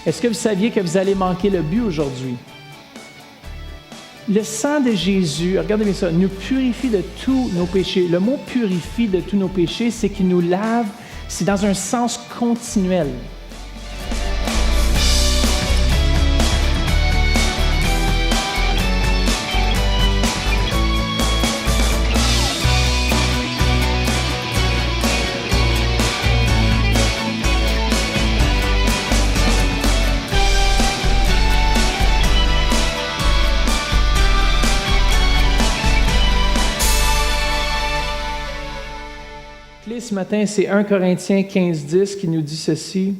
Est-ce que vous saviez que vous allez manquer le but aujourd'hui? Le sang de Jésus, regardez bien ça, nous purifie de tous nos péchés. Le mot purifie de tous nos péchés, c'est qu'il nous lave, c'est dans un sens continuel. Ce matin, c'est 1 Corinthiens 15:10 qui nous dit ceci,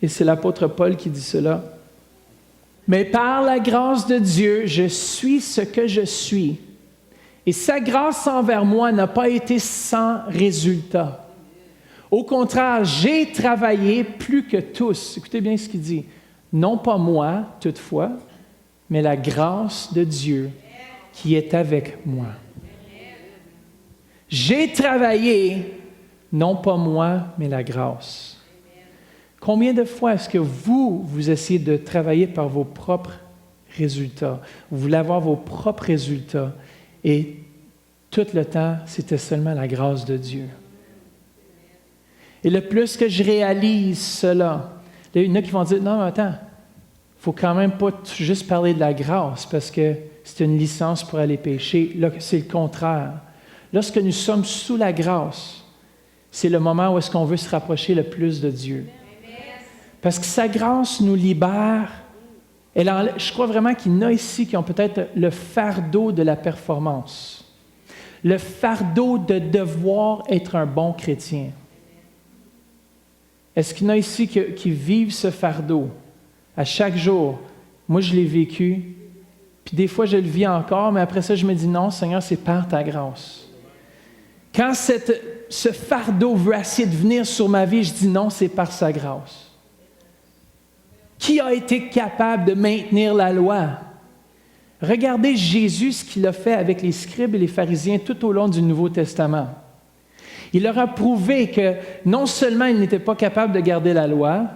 et c'est l'apôtre Paul qui dit cela. « Mais par la grâce de Dieu, je suis ce que je suis, et sa grâce envers moi n'a pas été sans résultat. Au contraire, j'ai travaillé plus que tous. » Écoutez bien ce qu'il dit. « Non pas moi, toutefois, mais la grâce de Dieu qui est avec moi. J'ai travaillé, non pas moi, mais la grâce. » Combien de fois est-ce que vous essayez de travailler par vos propres résultats? Vous voulez avoir vos propres résultats et tout le temps, c'était seulement la grâce de Dieu. Et le plus que je réalise cela, il y en a qui vont dire, non, mais attends, il ne faut quand même pas juste parler de la grâce parce que c'est une licence pour aller pécher. Là, c'est le contraire. Lorsque nous sommes sous la grâce, c'est le moment où est-ce qu'on veut se rapprocher le plus de Dieu. Parce que sa grâce nous libère. Je crois vraiment qu'il y en a ici qui ont peut-être le fardeau de la performance, le fardeau de devoir être un bon chrétien. Est-ce qu'il y en a ici qui vivent ce fardeau à chaque jour? Moi, je l'ai vécu, puis des fois, je le vis encore, mais après ça, je me dis non, Seigneur, c'est par ta grâce. Quand ce fardeau veut essayer de venir sur ma vie, je dis non, c'est par sa grâce. Qui a été capable de maintenir la loi? Regardez Jésus, ce qu'il a fait avec les scribes et les pharisiens tout au long du Nouveau Testament. Il leur a prouvé que non seulement ils n'étaient pas capables de garder la loi,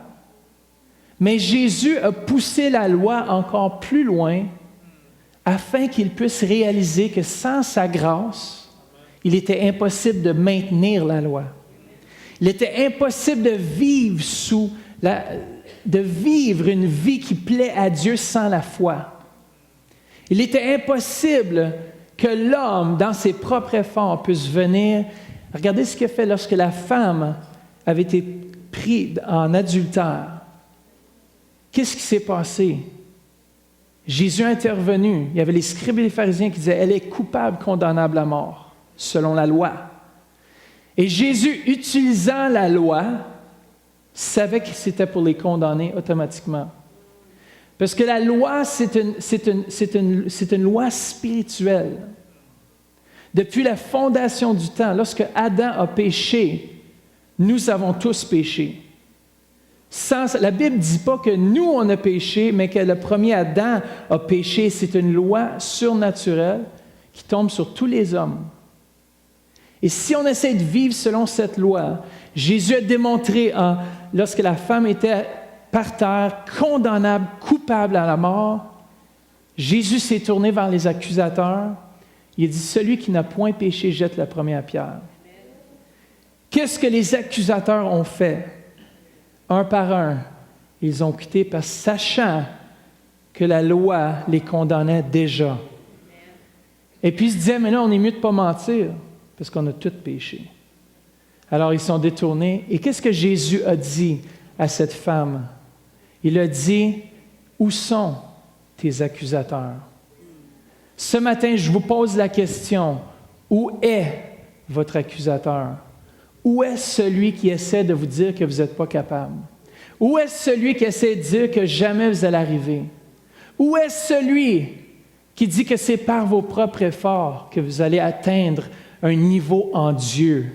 mais Jésus a poussé la loi encore plus loin afin qu'ils puissent réaliser que sans sa grâce, il était impossible de maintenir la loi. Il était impossible de vivre une vie qui plaît à Dieu sans la foi. Il était impossible que l'homme, dans ses propres efforts, puisse venir. Regardez ce qu'il a fait lorsque la femme avait été prise en adultère. Qu'est-ce qui s'est passé? Jésus est intervenu. Il y avait les scribes et les pharisiens qui disaient « Elle est coupable, condamnable à mort, selon la loi. » Et Jésus, utilisant la loi, savait que c'était pour les condamner automatiquement. Parce que la loi, c'est une loi spirituelle. Depuis la fondation du temps, lorsque Adam a péché, nous avons tous péché. La Bible ne dit pas que nous, on a péché, mais que le premier Adam a péché. C'est une loi surnaturelle qui tombe sur tous les hommes. Et si on essaie de vivre selon cette loi, Jésus a démontré, lorsque la femme était par terre, condamnable, coupable à la mort, Jésus s'est tourné vers les accusateurs. Il a dit, « Celui qui n'a point péché jette la première pierre. » Qu'est-ce que les accusateurs ont fait? Un par un, ils ont quitté parce que sachant que la loi les condamnait déjà. Et puis ils se disaient, mais là, on est mieux de ne pas mentir, parce qu'on a tous péché. Alors ils sont détournés. Et qu'est-ce que Jésus a dit à cette femme? Il a dit, où sont tes accusateurs? Ce matin, je vous pose la question, où est votre accusateur? Où est celui qui essaie de vous dire que vous n'êtes pas capable? Où est celui qui essaie de dire que jamais vous allez arriver? Où est celui qui dit que c'est par vos propres efforts que vous allez atteindre un niveau en Dieu?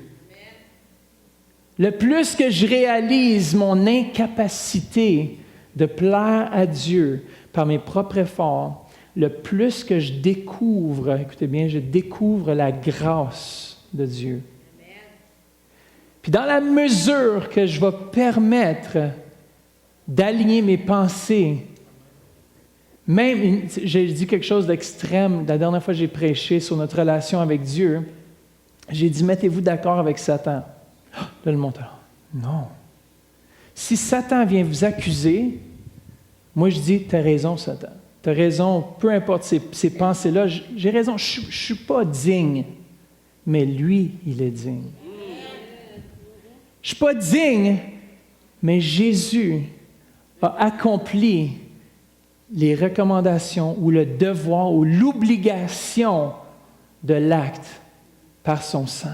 Le plus que je réalise mon incapacité de plaire à Dieu par mes propres efforts, le plus que je découvre, écoutez bien, je découvre la grâce de Dieu. Puis dans la mesure que je vais permettre d'aligner mes pensées. Même, j'ai dit quelque chose d'extrême, la dernière fois que j'ai prêché sur notre relation avec Dieu, j'ai dit, mettez-vous d'accord avec Satan. Là, le monteur, non. Si Satan vient vous accuser, moi je dis, tu as raison, Satan. Tu as raison, peu importe ces pensées-là, j'ai raison, je ne suis pas digne, mais lui, il est digne. Je ne suis pas digne, mais Jésus a accompli les recommandations ou le devoir ou l'obligation de l'acte par son sang.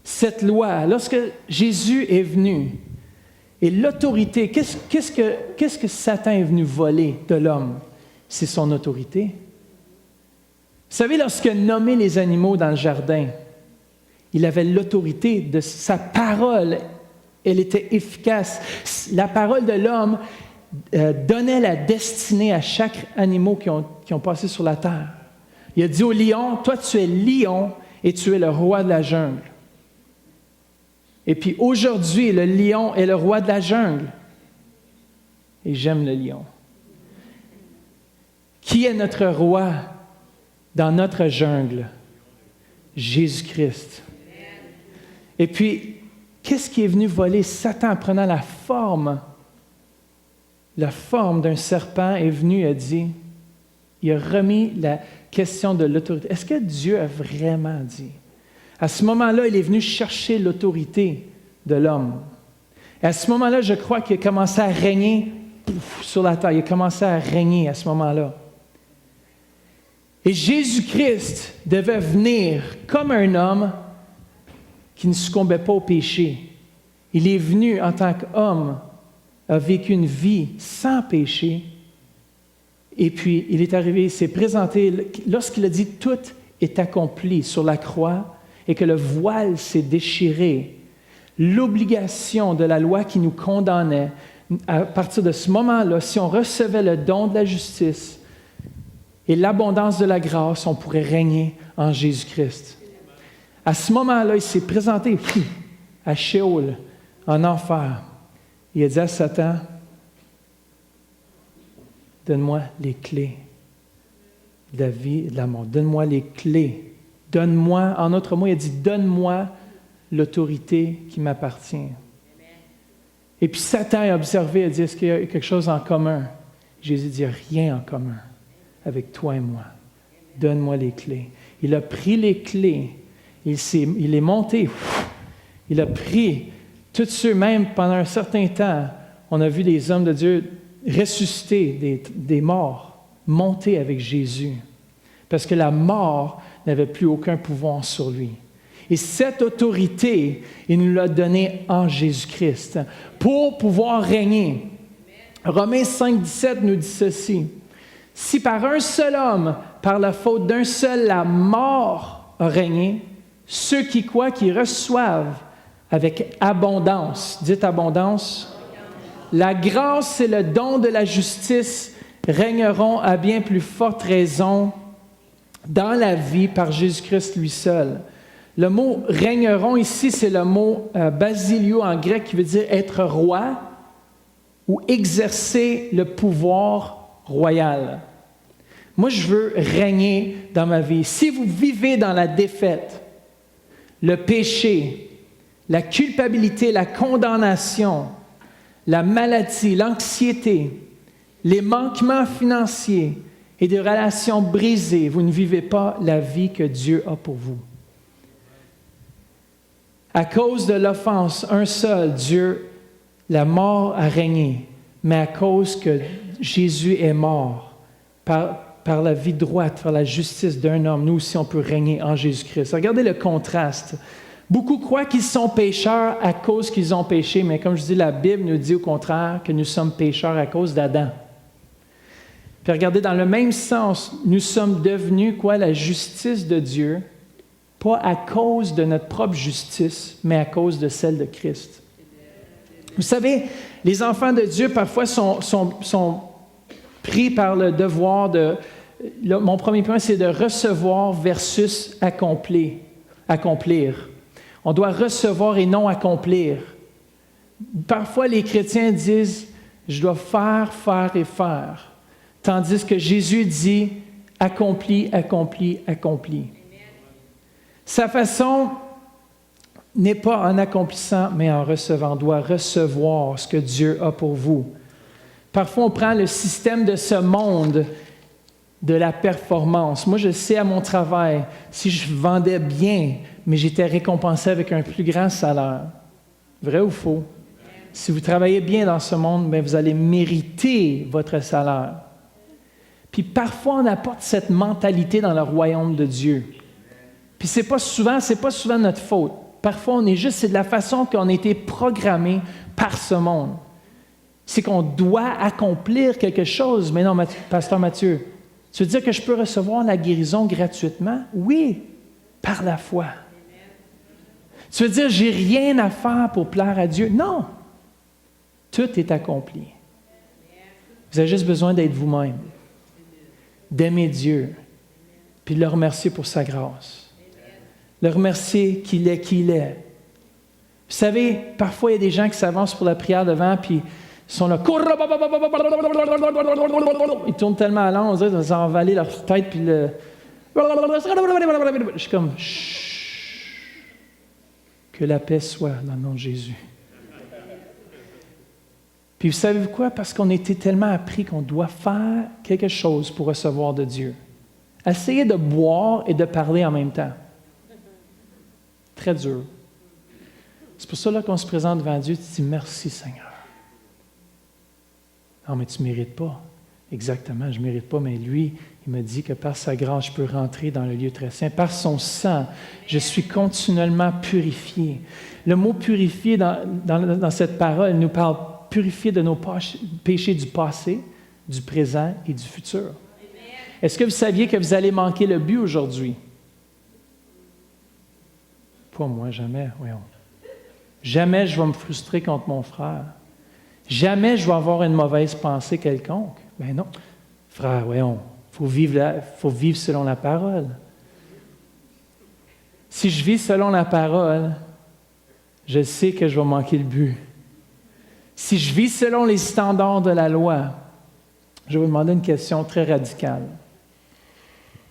Cette loi, lorsque Jésus est venu, et l'autorité, qu'est-ce que Satan est venu voler de l'homme? C'est son autorité. Vous savez, lorsqu'il a nommé les animaux dans le jardin, il avait l'autorité de sa parole. Elle était efficace. La parole de l'homme donnait la destinée à chaque animal qui ont passé sur la terre. Il a dit au lion, toi tu es lion et tu es le roi de la jungle. Et puis aujourd'hui, le lion est le roi de la jungle. Et j'aime le lion. Qui est notre roi dans notre jungle? Jésus-Christ. Et puis, qu'est-ce qui est venu voler? Satan, en prenant la forme d'un serpent, est venu et a dit, il a remis la question de l'autorité. Est-ce que Dieu a vraiment dit? À ce moment-là, il est venu chercher l'autorité de l'homme. Et à ce moment-là, je crois qu'il a commencé à régner sur la terre. Il a commencé à régner à ce moment-là. Et Jésus-Christ devait venir comme un homme qui ne succombait pas au péché. Il est venu en tant qu'homme, a vécu une vie sans péché. Et puis, il est arrivé, il s'est présenté, lorsqu'il a dit « tout est accompli » sur la croix et que le voile s'est déchiré, l'obligation de la loi qui nous condamnait, à partir de ce moment-là, si on recevait le don de la justice et l'abondance de la grâce, on pourrait régner en Jésus-Christ. À ce moment-là, il s'est présenté à Sheol, en enfer. Il a dit à Satan, « Donne-moi les clés de la vie et de la mort. Donne-moi les clés. Donne-moi, en autre mot, il a dit, donne-moi l'autorité qui m'appartient. » Et puis Satan a observé, il a dit, est-ce qu'il y a quelque chose en commun? Jésus dit, il n'y a rien en commun avec toi et moi. Donne-moi les clés. Il a pris les clés, il est monté, il a pris tous ceux, même pendant un certain temps, on a vu des hommes de Dieu ressusciter des morts, monter avec Jésus, parce que la mort n'avait plus aucun pouvoir sur lui. Et cette autorité, il nous l'a donnée en Jésus-Christ pour pouvoir régner. Romains 5, 17 nous dit ceci. « Si par un seul homme, par la faute d'un seul, la mort a régné, ceux qui quoi, qui reçoivent avec abondance. » Dites abondance. La grâce et le don de la justice régneront à bien plus forte raison dans la vie par Jésus-Christ lui seul. Le mot « régneront » ici, c'est le mot « basilio » en grec qui veut dire être roi ou exercer le pouvoir royal. Moi, je veux régner dans ma vie. Si vous vivez dans la défaite, le péché, la culpabilité, la condamnation, la maladie, l'anxiété, les manquements financiers et des relations brisées, vous ne vivez pas la vie que Dieu a pour vous. À cause de l'offense, un seul, Dieu, la mort a régné, mais à cause que Jésus est mort, par la vie droite, par la justice d'un homme, nous aussi on peut régner en Jésus-Christ. Regardez le contraste. Beaucoup croient qu'ils sont pécheurs à cause qu'ils ont péché, mais comme je dis, la Bible nous dit au contraire que nous sommes pécheurs à cause d'Adam. Puis regardez, dans le même sens, nous sommes devenus quoi? La justice de Dieu, pas à cause de notre propre justice, mais à cause de celle de Christ. Vous savez, les enfants de Dieu parfois sont pris par le devoir de... Mon premier point, c'est de recevoir versus accomplir. On doit recevoir et non accomplir. Parfois, les chrétiens disent, je dois faire, faire et faire. Tandis que Jésus dit, accompli, accompli, accompli. Sa façon n'est pas en accomplissant, mais en recevant. On doit recevoir ce que Dieu a pour vous. Parfois, on prend le système de ce monde de la performance. Moi, je sais à mon travail, si je vendais bien, mais j'étais récompensé avec un plus grand salaire. Vrai ou faux? Si vous travaillez bien dans ce monde, bien, vous allez mériter votre salaire. Puis parfois, on apporte cette mentalité dans le royaume de Dieu. Puis c'est pas souvent notre faute. Parfois, c'est de la façon qu'on a été programmé par ce monde. C'est qu'on doit accomplir quelque chose. Mais non, Pasteur Mathieu, tu veux dire que je peux recevoir la guérison gratuitement? Oui, par la foi. Tu veux dire, j'ai rien à faire pour plaire à Dieu? Non. Tout est accompli. Vous avez juste besoin d'être vous-même, d'aimer Dieu, puis de le remercier pour sa grâce. Le remercier qu'il est qui il est. Vous savez, parfois, il y a des gens qui s'avancent pour la prière devant, puis ils sont là. Ils tournent tellement à l'an, on dirait qu'ils vont envaler leur tête, puis le. Je suis comme, chut, que la paix soit dans le nom de Jésus. Puis vous savez quoi? Parce qu'on a été tellement appris qu'on doit faire quelque chose pour recevoir de Dieu. Essayez de boire et de parler en même temps. Très dur. C'est pour ça là, qu'on se présente devant Dieu, tu dis « Merci Seigneur ». Non, mais tu ne mérites pas. Exactement, je ne mérite pas, mais lui, il me dit que par sa grâce, je peux rentrer dans le lieu très saint. Par son sang, je suis continuellement purifié. Le mot « purifié » dans cette parole nous parle purifié de nos péchés du passé, du présent et du futur. Est-ce que vous saviez que vous allez manquer le but aujourd'hui? Pas moi, jamais, voyons. Jamais je vais me frustrer contre mon frère. Jamais je vais avoir une mauvaise pensée quelconque. Ben non. Frère, voyons, faut vivre selon la parole. Si je vis selon la parole, je sais que je vais manquer le but. Si je vis selon les standards de la loi, je vais vous demander une question très radicale.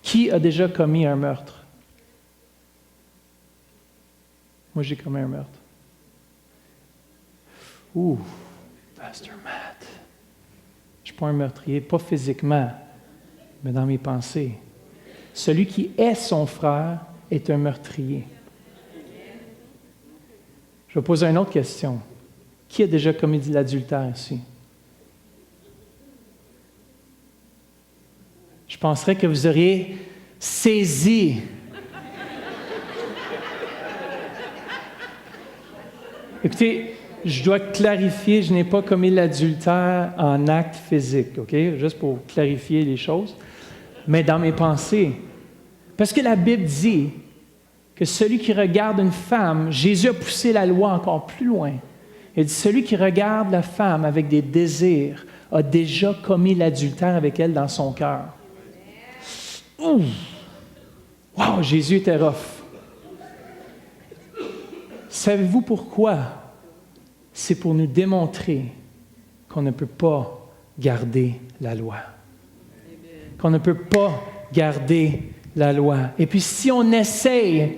Qui a déjà commis un meurtre? Moi, j'ai commis un meurtre. Ouh, Pasteur Matt. Je ne suis pas un meurtrier, pas physiquement, mais dans mes pensées. Celui qui est son frère est un meurtrier. Je vais poser une autre question. Qui a déjà commis de l'adultère ici? Je penserais que vous auriez saisi. Écoutez, je dois clarifier, je n'ai pas commis l'adultère en acte physique, OK? Juste pour clarifier les choses. Mais dans mes pensées. Parce que la Bible dit que celui qui regarde une femme, Jésus a poussé la loi encore plus loin. Il dit, celui qui regarde la femme avec des désirs a déjà commis l'adultère avec elle dans son cœur. Ouh! Wow, Jésus était rough. Savez-vous pourquoi? C'est pour nous démontrer qu'on ne peut pas garder la loi. Qu'on ne peut pas garder la loi. Et puis si on essaye,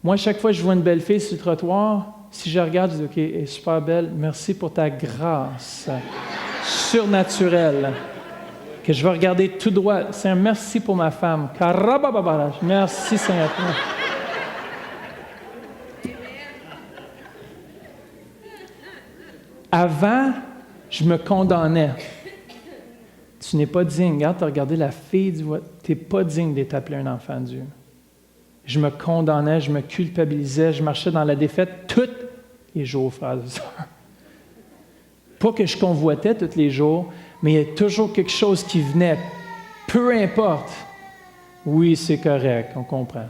moi, chaque fois que je vois une belle fille sur le trottoir, si je regarde, je dis, OK, elle est super belle, merci pour ta grâce surnaturelle, que je vais regarder tout droit. C'est un merci pour ma femme. Merci Seigneur. Avant, je me condamnais. Tu n'es pas digne. Regarde, tu as regardé la fille, tu n'es pas digne d'être appelé un enfant de Dieu. Je me condamnais, je me culpabilisais, je marchais dans la défaite tous les jours, frères et sœurs. Pas que je convoitais tous les jours, mais il y a toujours quelque chose qui venait. Peu importe. Oui, c'est correct, on comprend.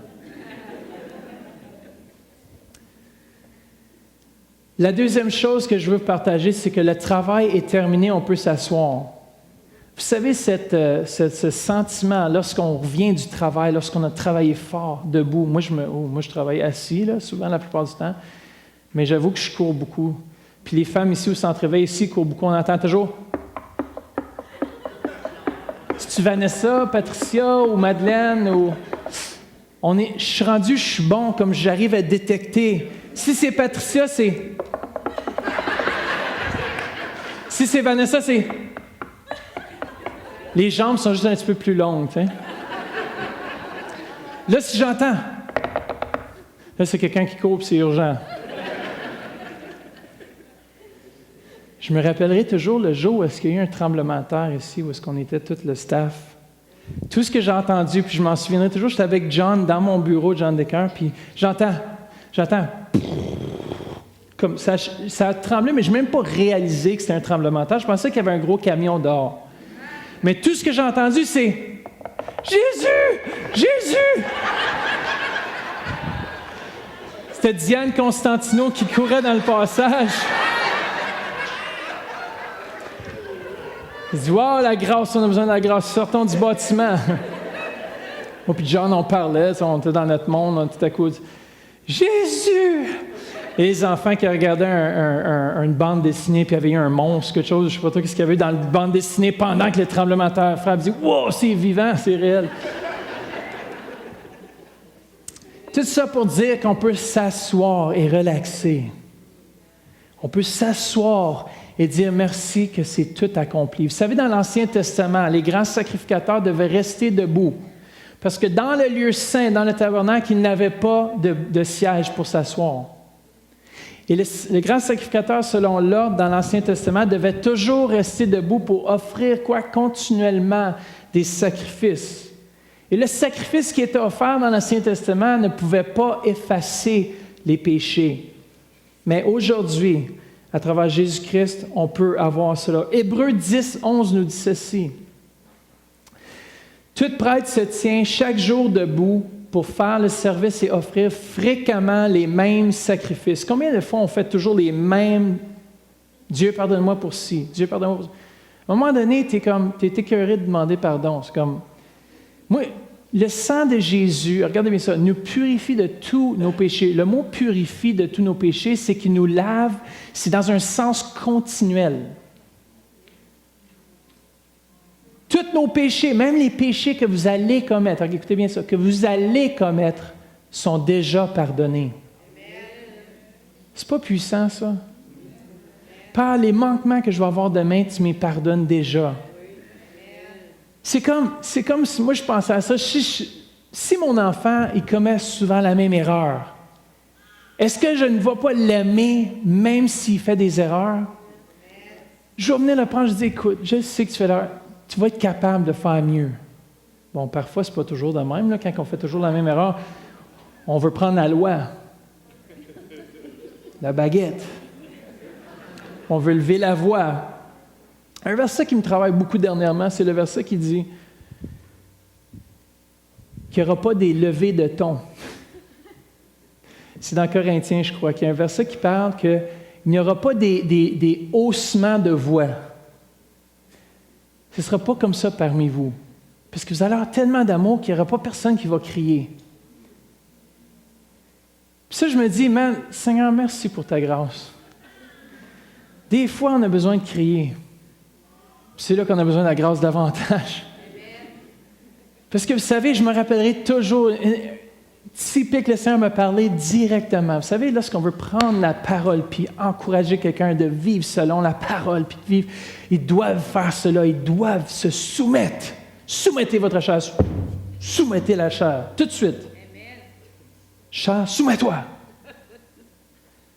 La deuxième chose que je veux partager, c'est que le travail est terminé, on peut s'asseoir. Vous savez, ce sentiment, lorsqu'on revient du travail, lorsqu'on a travaillé fort, debout, moi je travaille assis, là, souvent la plupart du temps, mais j'avoue que je cours beaucoup. Puis les femmes ici au centre-éveil, ici, courent beaucoup, on entend toujours. C'est-tu Vanessa, Patricia ou Madeleine ou... Je suis rendu, je suis bon, comme j'arrive à détecter. Si c'est Patricia, c'est... Si c'est Vanessa, c'est... Les jambes sont juste un petit peu plus longues, tu sais. Là, si j'entends... Là, c'est quelqu'un qui court, puis c'est urgent. Je me rappellerai toujours le jour où est-ce qu'il y a eu un tremblement de terre ici, où est-ce qu'on était tout le staff. Tout ce que j'ai entendu, puis je m'en souviendrai toujours, j'étais avec John dans mon bureau, John Decker, puis j'entends, comme ça a tremblé, mais je n'ai même pas réalisé que c'était un tremblement de terre. Je pensais qu'il y avait un gros camion dehors. Mais tout ce que j'ai entendu, c'est « Jésus! Jésus! » C'était Diane Constantino qui courait dans le passage. Il dit « Wow, la grâce, on a besoin de la grâce. Sortons du bâtiment. » Moi puis John, on parlait, on était dans notre monde, on tout à coup dit « Jésus! » Et les enfants qui regardaient une bande dessinée, puis il y avait eu un monstre, quelque chose, je ne sais pas trop ce qu'il y avait dans la bande dessinée pendant que le tremblement de terre frappe. Ils disent « Wow, c'est vivant, c'est réel. » Tout ça pour dire qu'on peut s'asseoir et relaxer. On peut s'asseoir et dire merci que c'est tout accompli. Vous savez, dans l'Ancien Testament, les grands sacrificateurs devaient rester debout. Parce que dans le lieu saint, dans le tabernacle, ils n'avaient pas de siège pour s'asseoir. Et les grands sacrificateurs, selon l'ordre dans l'Ancien Testament, devaient toujours rester debout pour offrir continuellement des sacrifices. Et le sacrifice qui était offert dans l'Ancien Testament ne pouvait pas effacer les péchés. Mais aujourd'hui, à travers Jésus-Christ, on peut avoir cela. Hébreux 10, 11 nous dit ceci. « Tout prêtre se tient chaque jour debout pour faire le service et offrir fréquemment les mêmes sacrifices. » Combien de fois on fait toujours les mêmes « Dieu, pardonne-moi pour ci, Dieu, pardonne-moi pour ça. » À un moment donné, tu es écœuré de demander pardon. C'est comme... Moi, le sang de Jésus, regardez bien ça, nous purifie de tous nos péchés. Le mot « purifie de tous nos péchés », c'est qu'il nous lave, c'est dans un sens continuel. Tous nos péchés, même les péchés que vous allez commettre, écoutez bien ça, que vous allez commettre, sont déjà pardonnés. C'est pas puissant, ça? Par les manquements que je vais avoir demain, tu me pardonnes déjà. C'est comme si moi je pensais à ça, si mon enfant, il commet souvent la même erreur, est-ce que je ne vais pas l'aimer même s'il fait des erreurs? Je vais venir le prendre, je dis, écoute, je sais que tu fais l'erreur, tu vas être capable de faire mieux. Bon, parfois, c'est pas toujours de même, là, quand on fait toujours la même erreur, on veut prendre la loi, la baguette, on veut lever la voix. Un verset qui me travaille beaucoup dernièrement, c'est le verset qui dit qu'il n'y aura pas des levées de ton. C'est dans Corinthiens, je crois, qu'il y a un verset qui parle qu'il n'y aura pas des haussements de voix. Ce ne sera pas comme ça parmi vous. Parce que vous allez avoir tellement d'amour qu'il n'y aura pas personne qui va crier. Puis ça, je me dis, man, Seigneur, merci pour ta grâce. Des fois, on a besoin de crier. C'est là qu'on a besoin de la grâce davantage. Parce que vous savez, je me rappellerai toujours, typique, le Seigneur m'a parlé directement. Vous savez, lorsqu'on veut prendre la parole puis encourager quelqu'un de vivre selon la parole, puis de vivre, ils doivent faire cela, ils doivent se soumettre. Soumettez votre chair. Soumettez la chair, tout de suite. Chair, soumets-toi.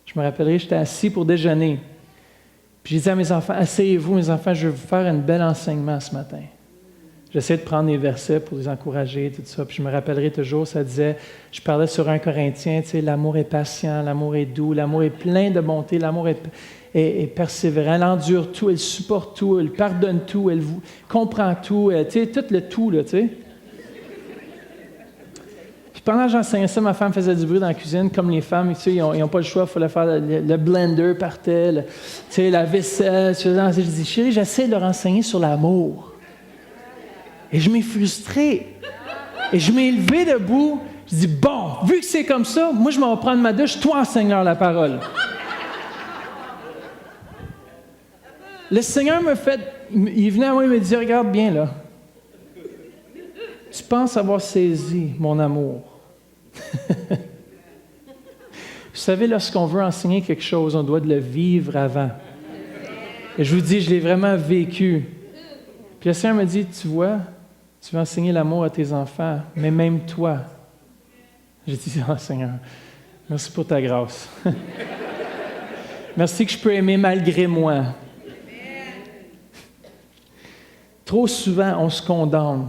Je me rappellerai, j'étais assis pour déjeuner. Puis j'ai dit à mes enfants, asseyez-vous, mes enfants, je vais vous faire un bel enseignement ce matin. J'essaie de prendre des versets pour les encourager, tout ça. Puis je me rappellerai toujours, ça disait, je parlais sur 1 Corinthiens, tu sais, l'amour est patient, l'amour est doux, l'amour est plein de bonté, l'amour est persévérant, elle endure tout, elle supporte tout, elle pardonne tout, elle comprend tout, tu sais, tout le tout, là, tu sais. Puis pendant que j'enseignais ça, ma femme faisait du bruit dans la cuisine, comme les femmes, tu sais, ils n'ont pas le choix, il fallait faire le blender partait, tu sais, la vaisselle. Je dis, chérie, j'essaie de leur enseigner sur l'amour. Et je m'ai frustré. Et je m'ai levé debout. Je dis, bon, vu que c'est comme ça, moi, je m'en vais prendre ma douche. Toi, enseigne-leur la parole. le Seigneur il venait à moi et me dit, regarde bien là. Tu penses avoir saisi mon amour. Vous savez, lorsqu'on veut enseigner quelque chose, on doit le vivre avant. Et je vous dis, je l'ai vraiment vécu. Puis le Seigneur me dit, tu vois, tu veux enseigner l'amour à tes enfants, mais même toi. J'ai dit, oh Seigneur, merci pour ta grâce. Merci que je peux aimer malgré moi. Trop souvent, on se condamne.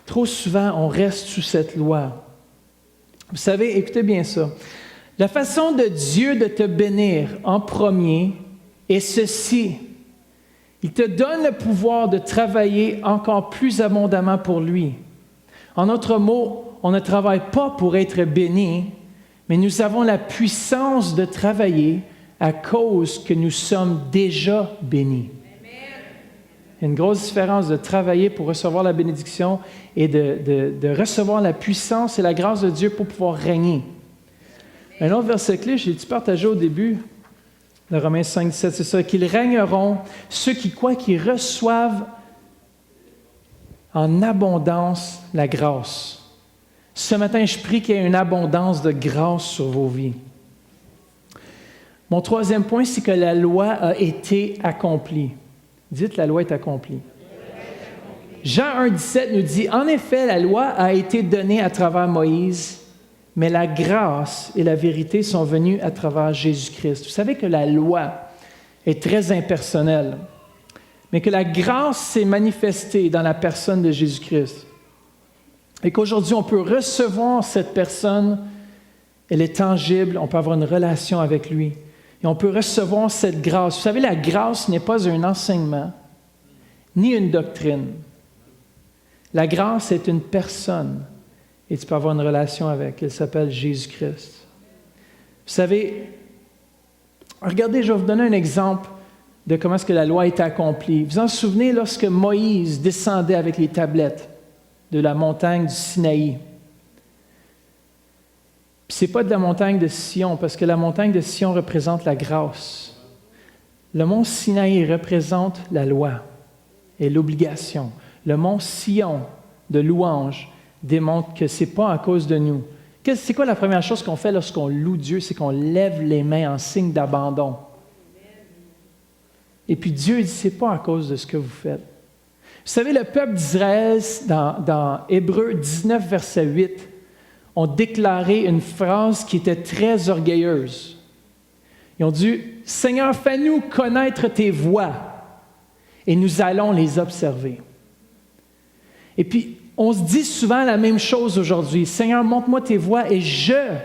Trop souvent, on reste sous cette loi. Vous savez, écoutez bien ça. La façon de Dieu de te bénir en premier est ceci. Il te donne le pouvoir de travailler encore plus abondamment pour lui. En d'autres mots, on ne travaille pas pour être béni, mais nous avons la puissance de travailler à cause que nous sommes déjà bénis. Il y a une grosse différence de travailler pour recevoir la bénédiction et de recevoir la puissance et la grâce de Dieu pour pouvoir régner. Un autre verset clé, j'ai-tu partagé au début, de Romains 5, 17, c'est ça, qu'ils régneront, ceux qui croient qu'ils reçoivent en abondance la grâce. Ce matin, je prie qu'il y ait une abondance de grâce sur vos vies. Mon troisième point, c'est que la loi a été accomplie. Dites, la loi est accomplie. Jean 1, 17 nous dit, en effet, la loi a été donnée à travers Moïse, mais la grâce et la vérité sont venues à travers Jésus-Christ. Vous savez que la loi est très impersonnelle, mais que la grâce s'est manifestée dans la personne de Jésus-Christ. Et qu'aujourd'hui, on peut recevoir cette personne, elle est tangible, on peut avoir une relation avec lui. Et on peut recevoir cette grâce. Vous savez, la grâce n'est pas un enseignement, ni une doctrine. La grâce est une personne. Et tu peux avoir une relation avec. Elle s'appelle Jésus-Christ. Vous savez, regardez, je vais vous donner un exemple de comment est-ce que la loi est accomplie. Vous vous en souvenez lorsque Moïse descendait avec les tablettes de la montagne du Sinaï. Ce n'est pas de la montagne de Sion, parce que la montagne de Sion représente la grâce. Le mont Sinaï représente la loi et l'obligation. Le mont Sion de louange démontre que ce n'est pas à cause de nous. C'est quoi la première chose qu'on fait lorsqu'on loue Dieu? C'est qu'on lève les mains en signe d'abandon. Et puis Dieu dit, ce n'est pas à cause de ce que vous faites. Vous savez, le peuple d'Israël, dans Hébreux 19, verset 8, ont déclaré une phrase qui était très orgueilleuse. Ils ont dit, « Seigneur, fais-nous connaître tes voies, et nous allons les observer. » Et puis, on se dit souvent la même chose aujourd'hui. « Seigneur, montre-moi tes voies, et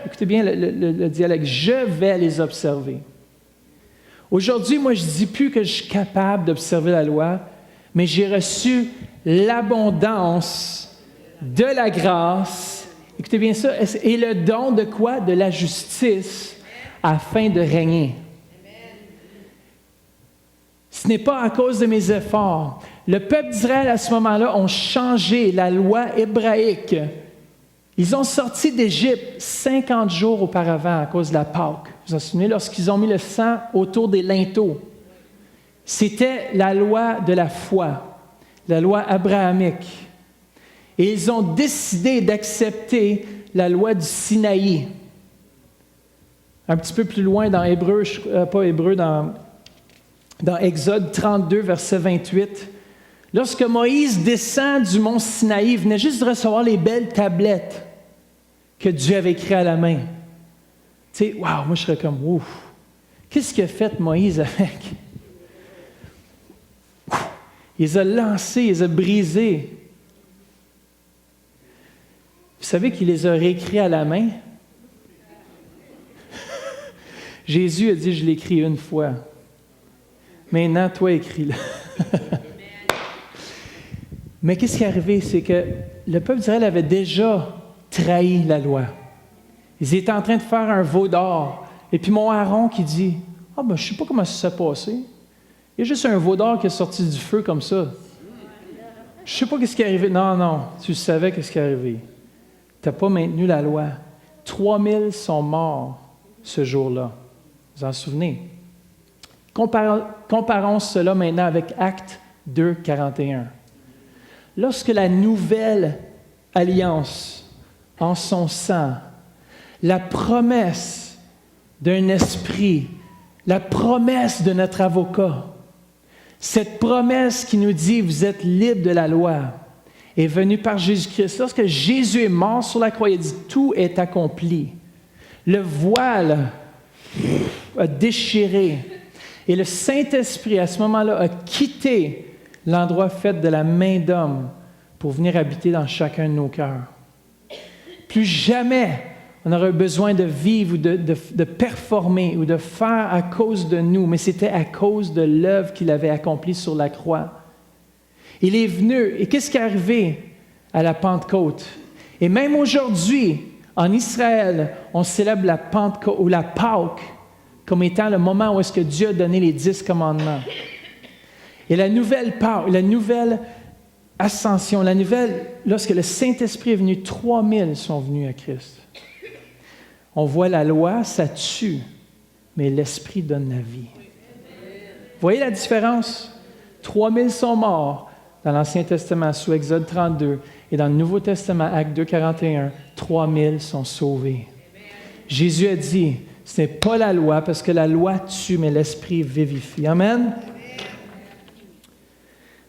écoutez bien le dialecte, je vais les observer. » Aujourd'hui, moi, je ne dis plus que je suis capable d'observer la loi, mais j'ai reçu l'abondance de la grâce. Écoutez bien ça. Et le don de quoi? De la justice, afin de régner. Ce n'est pas à cause de mes efforts. Le peuple d'Israël, à ce moment-là, ont changé la loi hébraïque. Ils ont sorti d'Égypte 50 jours auparavant à cause de la Pâque. Vous vous en souvenez, lorsqu'ils ont mis le sang autour des linteaux. C'était la loi de la foi, la loi abrahamique. Et ils ont décidé d'accepter la loi du Sinaï. Un petit peu plus loin dans Hébreu, dans Exode 32, verset 28, lorsque Moïse descend du mont Sinaï, il venait juste de recevoir les belles tablettes que Dieu avait écrites à la main. Tu sais, waouh, moi je serais comme, ouf, qu'est-ce qu'a fait Moïse avec? Il les a lancés, il les a brisés. Vous savez qu'il les a réécrits à la main? Jésus a dit, je l'écris une fois. Maintenant, toi, écris-le. Mais qu'est-ce qui est arrivé? C'est que le peuple d'Israël avait déjà trahi la loi. Ils étaient en train de faire un veau d'or. Et puis mon Aaron qui dit, « Ah, ben, je ne sais pas comment ça s'est passé. Il y a juste un veau d'or qui est sorti du feu comme ça. Je ne sais pas qu'est-ce qui est arrivé. » Non, tu savais qu'est-ce qui est arrivé. Tu n'as pas maintenu la loi. 3000 sont morts ce jour-là. Vous en souvenez? Comparons cela maintenant avec Actes 2, 41. Lorsque la nouvelle alliance en son sang, la promesse d'un esprit, la promesse de notre avocat, cette promesse qui nous dit « vous êtes libres de la loi », est venue par Jésus-Christ. Lorsque Jésus est mort sur la croix, il dit « tout est accompli ». Le voile a déchiré et le Saint-Esprit, à ce moment-là, a quitté l'endroit fait de la main d'homme pour venir habiter dans chacun de nos cœurs. Plus jamais on aurait besoin de vivre ou de performer ou de faire à cause de nous, mais c'était à cause de l'œuvre qu'il avait accomplie sur la croix. Il est venu, et qu'est-ce qui est arrivé à la Pentecôte? Et même aujourd'hui, en Israël, on célèbre la Pentecôte ou la Pâque comme étant le moment où est-ce que Dieu a donné les 10 commandements. Et la nouvelle Pâque, la nouvelle ascension, lorsque le Saint-Esprit est venu, 3000 sont venus à Christ. On voit la loi, ça tue, mais l'Esprit donne la vie. Vous voyez la différence? 3000 sont morts dans l'Ancien Testament, sous Exode 32, et dans le Nouveau Testament, Actes 2, 41, 3000 sont sauvés. Jésus a dit, ce n'est pas la loi, parce que la loi tue, mais l'Esprit vivifie. Amen? Vous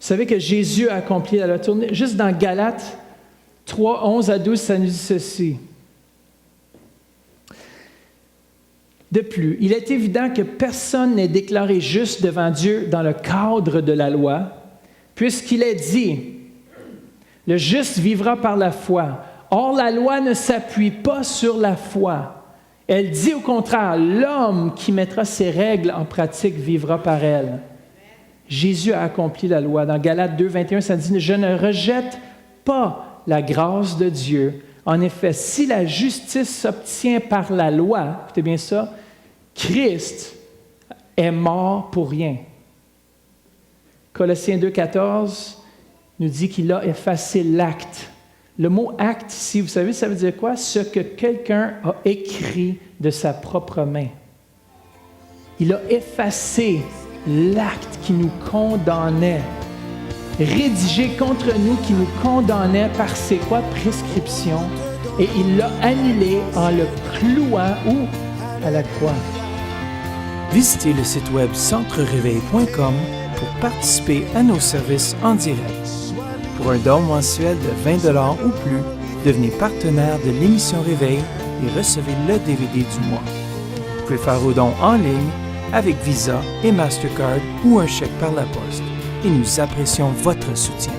savez que Jésus a accompli la loi. Juste dans Galates 3, 11 à 12, ça nous dit ceci. De plus, il est évident que personne n'est déclaré juste devant Dieu dans le cadre de la loi, puisqu'il est dit, « Le juste vivra par la foi ». Or, la loi ne s'appuie pas sur la foi. Elle dit au contraire, « L'homme qui mettra ses règles en pratique vivra par elles ». Jésus a accompli la loi. Dans Galates 2, 21, ça dit « Je ne rejette pas la grâce de Dieu. En effet, si la justice s'obtient par la loi, écoutez bien ça, Christ est mort pour rien. » Colossiens 2, 14 nous dit qu'il a effacé l'acte. Le mot « acte » ici, vous savez, ça veut dire quoi? Ce que quelqu'un a écrit de sa propre main. Il a effacé l'acte qui nous condamnait, rédigé contre nous, qui nous condamnait par ses quoi? Prescriptions, et il l'a annulé en le clouant où? À la croix. Visitez le site web centrereveil.com pour participer à nos services en direct. Pour un don mensuel de 20 $ ou plus, devenez partenaire de l'émission Réveil et recevez le DVD du mois. Vous pouvez faire vos dons en ligne avec Visa et Mastercard ou un chèque par la poste. Et nous apprécions votre soutien.